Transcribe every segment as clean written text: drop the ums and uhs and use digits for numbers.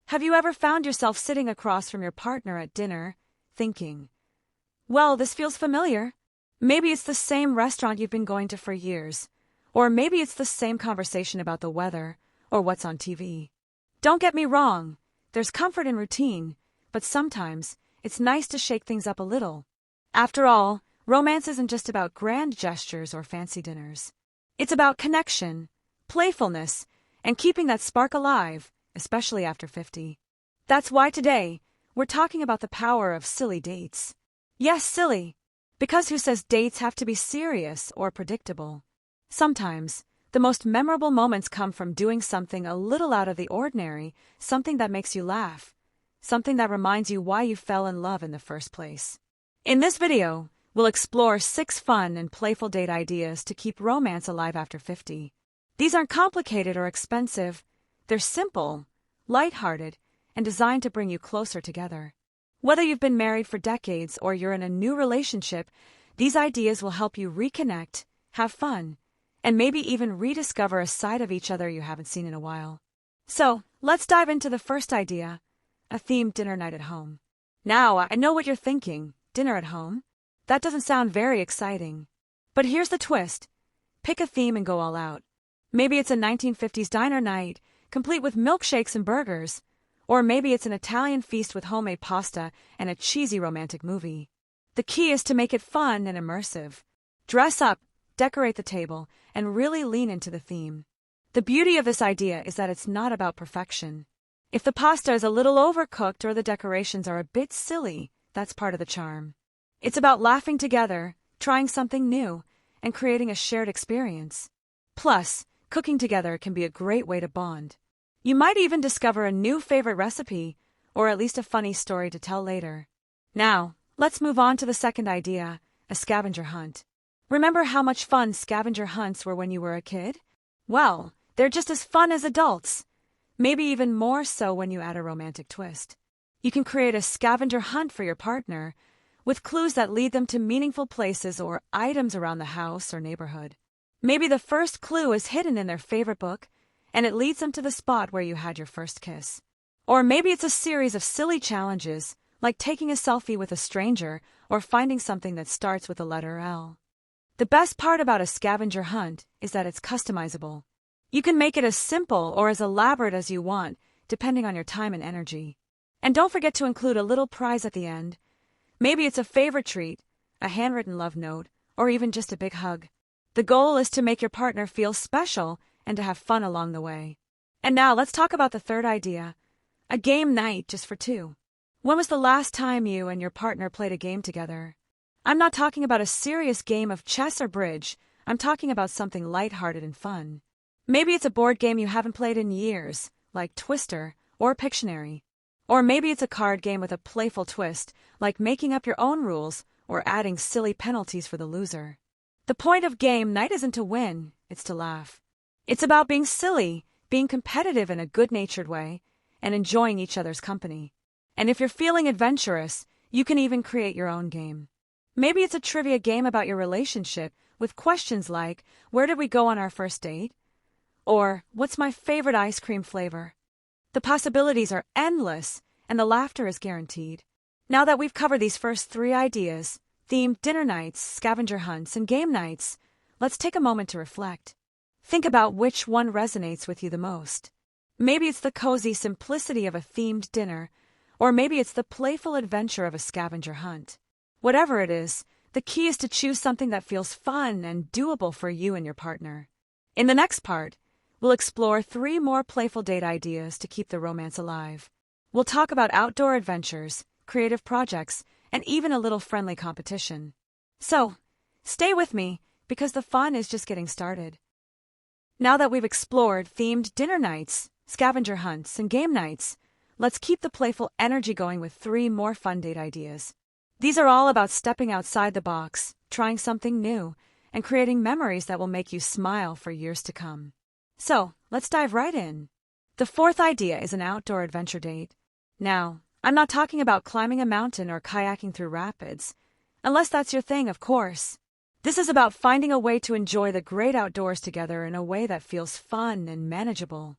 Have you ever found yourself sitting across from your partner at dinner, thinking, well, this feels familiar? Maybe it's the same restaurant you've been going to for years, or maybe it's the same conversation about the weather or what's on TV. Don't get me wrong, there's comfort in routine, but sometimes it's nice to shake things up a little. After all, romance isn't just about grand gestures or fancy dinners. It's about connection, playfulness, and keeping that spark alive, especially after 50. That's why today, we're talking about the power of silly dates. Yes, silly, because who says dates have to be serious or predictable? Sometimes, the most memorable moments come from doing something a little out of the ordinary, something that makes you laugh, something that reminds you why you fell in love in the first place. In this video, we'll explore 6 fun and playful date ideas to keep romance alive after 50. These aren't complicated or expensive. They're simple, lighthearted, and designed to bring you closer together. Whether you've been married for decades or you're in a new relationship, these ideas will help you reconnect, have fun, and maybe even rediscover a side of each other you haven't seen in a while. So, let's dive into the first idea, a themed dinner night at home. Now, I know what you're thinking, dinner at home? That doesn't sound very exciting. But here's the twist. Pick a theme and go all out. Maybe it's a 1950s diner night, complete with milkshakes and burgers. Or maybe it's an Italian feast with homemade pasta and a cheesy romantic movie. The key is to make it fun and immersive. Dress up, decorate the table, and really lean into the theme. The beauty of this idea is that it's not about perfection. If the pasta is a little overcooked or the decorations are a bit silly, that's part of the charm. It's about laughing together, trying something new, and creating a shared experience. Plus, cooking together can be a great way to bond. You might even discover a new favorite recipe, or at least a funny story to tell later. Now, let's move on to the second idea, a scavenger hunt. Remember how much fun scavenger hunts were when you were a kid? Well, they're just as fun as adults. Maybe even more so when you add a romantic twist. You can create a scavenger hunt for your partner, with clues that lead them to meaningful places or items around the house or neighborhood. Maybe the first clue is hidden in their favorite book, and it leads them to the spot where you had your first kiss. Or maybe it's a series of silly challenges, like taking a selfie with a stranger or finding something that starts with the letter L. The best part about a scavenger hunt is that it's customizable. You can make it as simple or as elaborate as you want, depending on your time and energy. And don't forget to include a little prize at the end. Maybe it's a favorite treat, a handwritten love note, or even just a big hug. The goal is to make your partner feel special and to have fun along the way. And now let's talk about the third idea, a game night just for 2. When was the last time you and your partner played a game together? I'm not talking about a serious game of chess or bridge. I'm talking about something lighthearted and fun. Maybe it's a board game you haven't played in years, like Twister or Pictionary. Or maybe it's a card game with a playful twist, like making up your own rules or adding silly penalties for the loser. The point of game night isn't to win, it's to laugh. It's about being silly, being competitive in a good-natured way, and enjoying each other's company. And if you're feeling adventurous, you can even create your own game. Maybe it's a trivia game about your relationship with questions like, where did we go on our first date? Or, what's my favorite ice cream flavor? The possibilities are endless, and the laughter is guaranteed. Now that we've covered these first 3 ideas, themed dinner nights, scavenger hunts, and game nights, let's take a moment to reflect. Think about which one resonates with you the most. Maybe it's the cozy simplicity of a themed dinner, or maybe it's the playful adventure of a scavenger hunt. Whatever it is, the key is to choose something that feels fun and doable for you and your partner. In the next part, we'll explore 3 more playful date ideas to keep the romance alive. We'll talk about outdoor adventures, creative projects, and even a little friendly competition. So, stay with me, because the fun is just getting started. Now that we've explored themed dinner nights, scavenger hunts, and game nights, let's keep the playful energy going with 3 more fun date ideas. These are all about stepping outside the box, trying something new, and creating memories that will make you smile for years to come. So, let's dive right in. The fourth idea is an outdoor adventure date. Now, I'm not talking about climbing a mountain or kayaking through rapids, unless that's your thing, of course. This is about finding a way to enjoy the great outdoors together in a way that feels fun and manageable.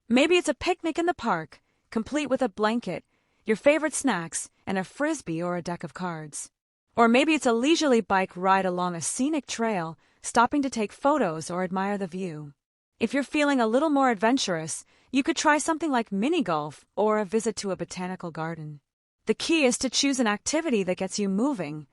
Maybe it's a picnic in the park, complete with a blanket, your favorite snacks, and a frisbee or a deck of cards. Or maybe it's a leisurely bike ride along a scenic trail, stopping to take photos or admire the view. If you're feeling a little more adventurous, you could try something like mini golf or a visit to a botanical garden. The key is to choose an activity that gets you moving,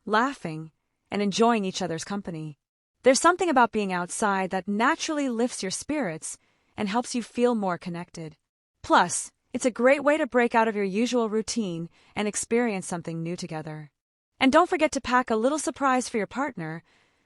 laughing, and enjoying each other's company. There's something about being outside that naturally lifts your spirits and helps you feel more connected. Plus, it's a great way to break out of your usual routine and experience something new together. And don't forget to pack a little surprise for your partner.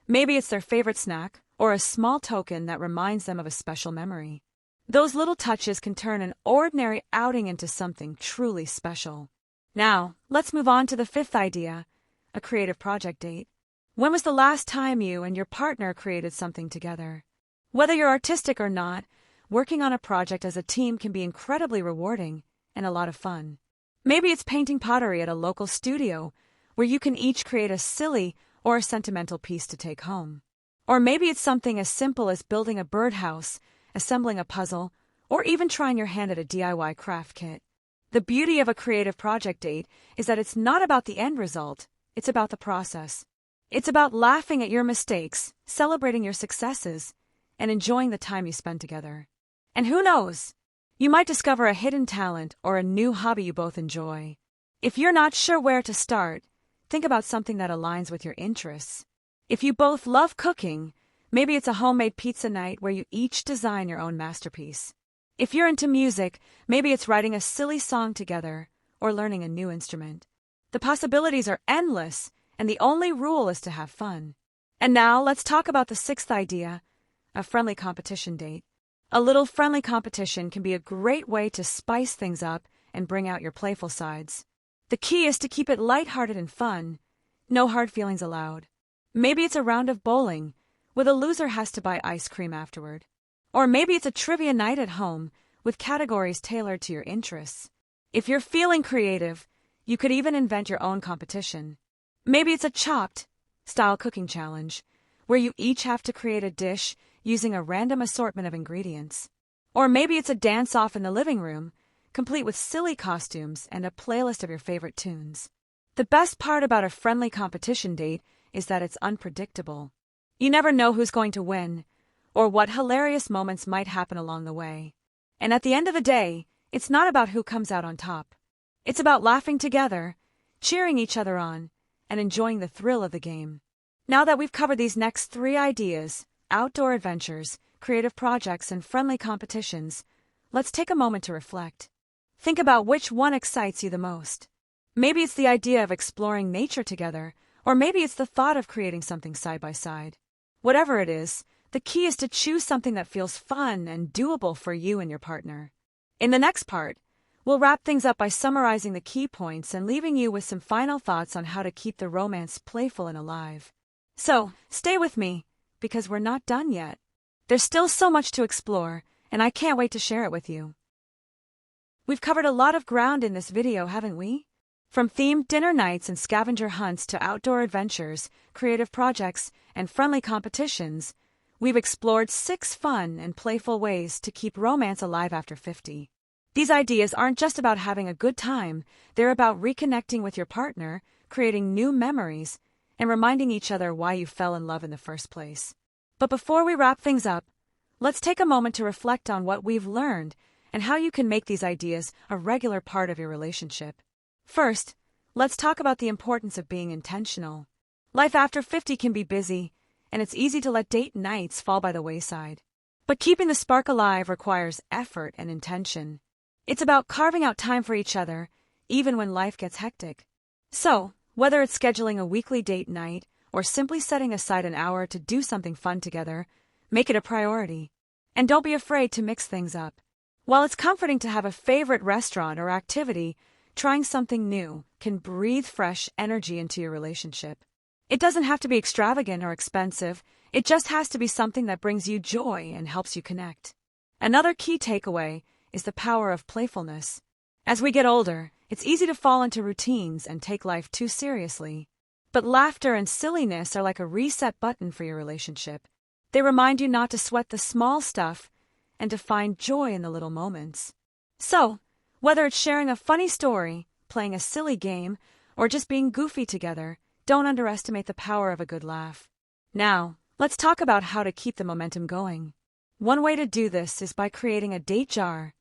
Maybe it's their favorite snack or a small token that reminds them of a special memory. Those little touches can turn an ordinary outing into something truly special. Now, let's move on to the fifth idea, a creative project date. When was the last time you and your partner created something together? Whether you're artistic or not, working on a project as a team can be incredibly rewarding and a lot of fun. Maybe it's painting pottery at a local studio, where you can each create a silly or a sentimental piece to take home. Or maybe it's something as simple as building a birdhouse, assembling a puzzle, or even trying your hand at a DIY craft kit. The beauty of a creative project date is that it's not about the end result, it's about the process. It's about laughing at your mistakes, celebrating your successes, and enjoying the time you spend together. And who knows? You might discover a hidden talent or a new hobby you both enjoy. If you're not sure where to start, think about something that aligns with your interests. If you both love cooking, maybe it's a homemade pizza night where you each design your own masterpiece. If you're into music, maybe it's writing a silly song together or learning a new instrument. The possibilities are endless, and the only rule is to have fun. And now let's talk about the sixth idea, a friendly competition date. A little friendly competition can be a great way to spice things up and bring out your playful sides. The key is to keep it lighthearted and fun. No hard feelings allowed. Maybe it's a round of bowling, where the loser has to buy ice cream afterward. Or maybe it's a trivia night at home, with categories tailored to your interests. If you're feeling creative, you could even invent your own competition. Maybe it's a chopped-style cooking challenge, where you each have to create a dish using a random assortment of ingredients. Or maybe it's a dance-off in the living room, complete with silly costumes and a playlist of your favorite tunes. The best part about a friendly competition date is that it's unpredictable. You never know who's going to win, or what hilarious moments might happen along the way. And at the end of the day, it's not about who comes out on top. It's about laughing together, cheering each other on, and enjoying the thrill of the game. Now that we've covered these next three ideas, outdoor adventures, creative projects, and friendly competitions, let's take a moment to reflect. Think about which one excites you the most. Maybe it's the idea of exploring nature together, or maybe it's the thought of creating something side by side. Whatever it is, the key is to choose something that feels fun and doable for you and your partner. In the next part, we'll wrap things up by summarizing the key points and leaving you with some final thoughts on how to keep the romance playful and alive. So, stay with me, because we're not done yet. There's still so much to explore, and I can't wait to share it with you. We've covered a lot of ground in this video, haven't we? From themed dinner nights and scavenger hunts to outdoor adventures, creative projects, and friendly competitions, we've explored 6 fun and playful ways to keep romance alive after 50. These ideas aren't just about having a good time, they're about reconnecting with your partner, creating new memories, and reminding each other why you fell in love in the first place. But before we wrap things up, let's take a moment to reflect on what we've learned and how you can make these ideas a regular part of your relationship. First, let's talk about the importance of being intentional. Life after 50 can be busy, and it's easy to let date nights fall by the wayside. But keeping the spark alive requires effort and intention. It's about carving out time for each other, even when life gets hectic. So, whether it's scheduling a weekly date night or simply setting aside an hour to do something fun together, make it a priority. And don't be afraid to mix things up. While it's comforting to have a favorite restaurant or activity, trying something new can breathe fresh energy into your relationship. It doesn't have to be extravagant or expensive, it just has to be something that brings you joy and helps you connect. Another key takeaway is the power of playfulness. As we get older, it's easy to fall into routines and take life too seriously. But laughter and silliness are like a reset button for your relationship. They remind you not to sweat the small stuff and to find joy in the little moments. So, Whether it's sharing a funny story, playing a silly game, or just being goofy together, don't underestimate the power of a good laugh. Now, let's talk about how to keep the momentum going. One way to do this is by creating a date jar.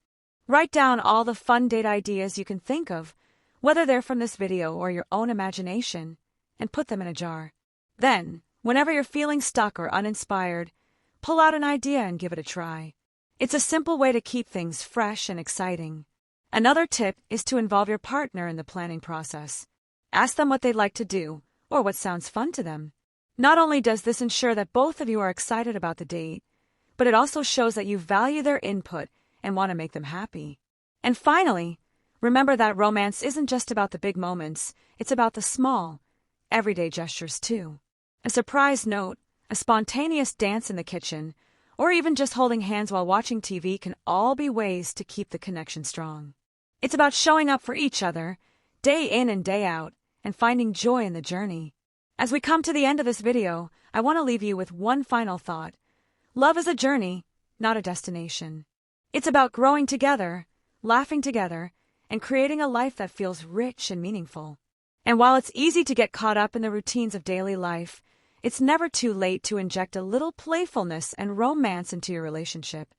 Write down all the fun date ideas you can think of, whether they're from this video or your own imagination, and put them in a jar. Then, whenever you're feeling stuck or uninspired, pull out an idea and give it a try. It's a simple way to keep things fresh and exciting. Another tip is to involve your partner in the planning process. Ask them what they'd like to do, or what sounds fun to them. Not only does this ensure that both of you are excited about the date, but it also shows that you value their input and want to make them happy. And finally, remember that romance isn't just about the big moments, it's about the small, everyday gestures too. A surprise note, a spontaneous dance in the kitchen, or even just holding hands while watching TV can all be ways to keep the connection strong. It's about showing up for each other, day in and day out, and finding joy in the journey. As we come to the end of this video, I want to leave you with one final thought. Love is a journey, not a destination. It's about growing together, laughing together, and creating a life that feels rich and meaningful. And while it's easy to get caught up in the routines of daily life, it's never too late to inject a little playfulness and romance into your relationship.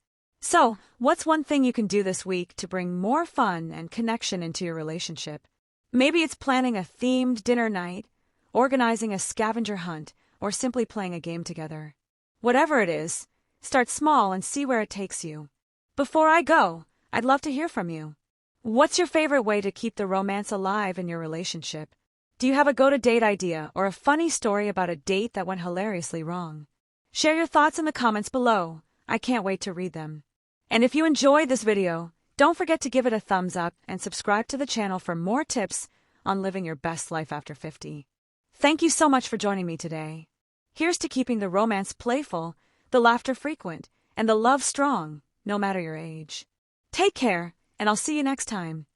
So, what's one thing you can do this week to bring more fun and connection into your relationship? Maybe it's planning a themed dinner night, organizing a scavenger hunt, or simply playing a game together. Whatever it is, start small and see where it takes you. Before I go, I'd love to hear from you. What's your favorite way to keep the romance alive in your relationship? Do you have a go-to-date idea or a funny story about a date that went hilariously wrong? Share your thoughts in the comments below. I can't wait to read them. And if you enjoyed this video, don't forget to give it a thumbs up and subscribe to the channel for more tips on living your best life after 50. Thank you so much for joining me today. Here's to keeping the romance playful, the laughter frequent, and the love strong, no matter your age. Take care, and I'll see you next time.